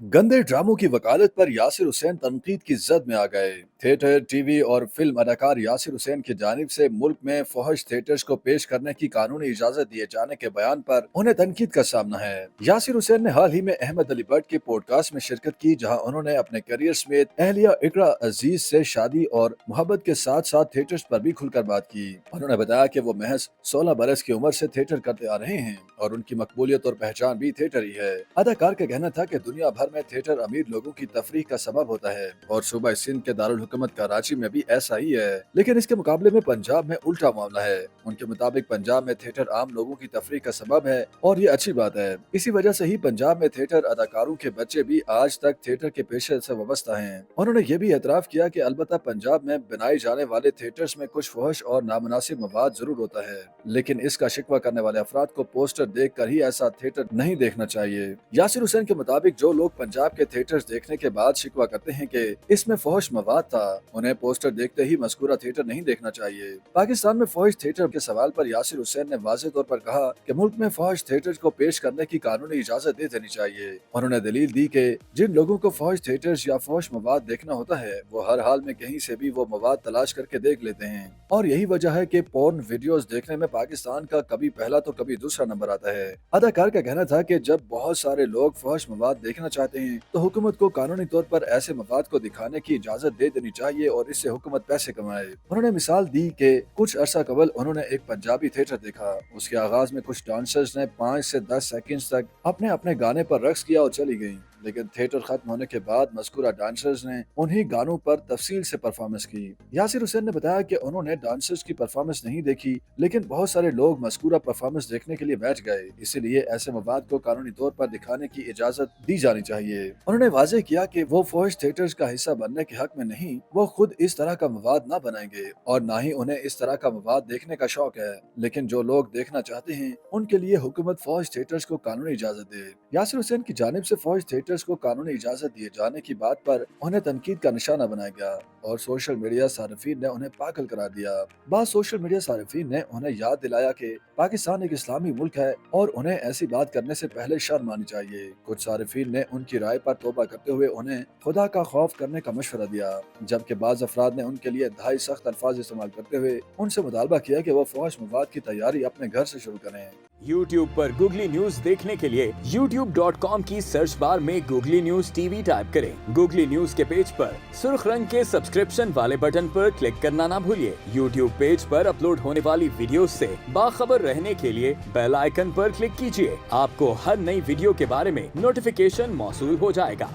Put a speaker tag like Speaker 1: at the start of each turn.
Speaker 1: गंदे ड्रामों की वकालत पर यासिर हुसैन तनकीद की जद में आ गए। थिएटर, टीवी और फिल्म अदाकार यासिर हुसैन की जानिब से मुल्क में फहश थिएटर्स को पेश करने की कानूनी इजाजत दिए जाने के बयान पर उन्हें तनकीद का सामना है। यासिर हुसैन ने हाल ही में अहमद अली भट्ट के पॉडकास्ट में शिरकत की, जहां उन्होंने अपने करियर समेत अहलिया इकरा अजीज से शादी और मोहब्बत के साथ साथ थिएटर्स पर भी खुलकर बात की। उन्होंने बताया कि वो महज 16 बरस की उम्र से थिएटर करते आ रहे हैं और उनकी मकबूलियत और पहचान भी थिएटर ही है। अदाकार का कहना था कि दुनिया भर में थिएटर अमीर लोगों की तफरीह का सबब होता है और सूबा सिंध के दारुल हुकूमत कराची में भी ऐसा ही है, लेकिन इसके मुकाबले में पंजाब में उल्टा मामला है। उनके मुताबिक पंजाब में थिएटर आम लोगों की तफरीह का सबब है और ये अच्छी बात है। इसी वजह से ही पंजाब में थिएटर अदाकारों के बच्चे भी आज तक थिएटर के पेशे से वाबस्ता हैं। उन्होंने ये भी एतराफ किया कि अलबत्ता पंजाब में बनाए जाने वाले थिएटर्स में कुछ फहश और नामुनासिब मवाद जरूर होता है, लेकिन इसका शिकवा करने वाले अफराद को पोस्टर देख कर ही ऐसा थिएटर नहीं देखना चाहिए। यासिर हुसैन के मुताबिक जो लोग पंजाब के थिएटर्स देखने के बाद शिकवा करते हैं कि इसमें फहश मवाद था, उन्हें पोस्टर देखते ही मज़कूरा थिएटर नहीं देखना चाहिए। पाकिस्तान में फहश थिएटर के सवाल पर यासिर हुसैन ने वाज़ेह तौर पर कहा कि मुल्क में फहश थिएटर को पेश करने की कानूनी इजाजत दे देनी चाहिए। उन्होंने दलील दी कि जिन लोगों को फहश थिएटर्स या फहश मवाद देखना होता है वो हर हाल में कहीं से भी वो मवाद तलाश करके देख लेते हैं और यही वजह है कि पोर्न वीडियोस देखने में पाकिस्तान का कभी पहला तो कभी दूसरा नंबर आता है। अदाकार का कहना था कि जब बहुत सारे लोग फहश मवाद देखना चाहते हैं तो हुकूमत को कानूनी तौर पर ऐसे मवाद को दिखाने की इजाजत दे देनी चाहिए और इससे हुकूमत पैसे कमाए। उन्होंने मिसाल दी कि कुछ अरसा कबल उन्होंने एक पंजाबी थिएटर देखा। उसके आगाज में कुछ डांसर्स ने 5 से 10 सेकंड तक अपने अपने गाने पर रक्स किया और चली गयी, लेकिन थिएटर खत्म होने के बाद मज़कूरा डांसर्स ने उन्हीं गानों पर तफसील से परफॉर्मेंस की। यासिर हुसैन ने बताया कि उन्होंने डांसर्स की परफॉर्मेंस नहीं देखी, लेकिन बहुत सारे लोग मज़कूरा परफॉर्मेंस देखने के लिए बैठ गए, इसीलिए ऐसे मवाद को कानूनी तौर पर दिखाने की इजाजत दी जानी चाहिए। उन्होंने वाज़ेह किया कि वो फहश थिएटर्स का हिस्सा बनने के हक में नहीं, वो खुद इस तरह का मवाद न बनाएंगे और न ही उन्हें इस तरह का मवाद देखने का शौक है, लेकिन जो लोग देखना चाहते हैं उनके लिए हुकूमत फहश थिएटर्स को कानूनी इजाजत दे। यासिर हुसैन की जानिब से फहश थिएटर्स को कानूनी इजाजत दिए जाने की बात पर उन्हें तनकीद का निशाना बनाया गया और सोशल मीडिया सार्फिन ने उन्हें पागल करार दिया। बाद सोशल मीडिया सार्फिन ने उन्हें याद दिलाया कि पाकिस्तान एक इस्लामी मुल्क है और उन्हें ऐसी बात करने से पहले शर्म आनी चाहिए। कुछ सार्फिन ने उनकी राय पर तौबा करते हुए उन्हें खुदा का खौफ करने का मशवरा दिया, जबकि बाज़ अफराद ने उनके लिए इंतहाई सख्त अल्फाज इस्तेमाल करते हुए उनसे मुतालबा किया कि वो फहश मवाद की तैयारी अपने घर से शुरू करें।
Speaker 2: YouTube पर गूगली न्यूज देखने के लिए youtube.com की सर्च बार में गूगली न्यूज टीवी टाइप करें। गूगली न्यूज के पेज पर सुर्ख रंग के सब्सक्रिप्शन वाले बटन पर क्लिक करना ना भूलिए। YouTube पेज पर अपलोड होने वाली वीडियोस से बाखबर रहने के लिए बेल आइकन पर क्लिक कीजिए। आपको हर नई वीडियो के बारे में नोटिफिकेशन मौसूल हो जाएगा।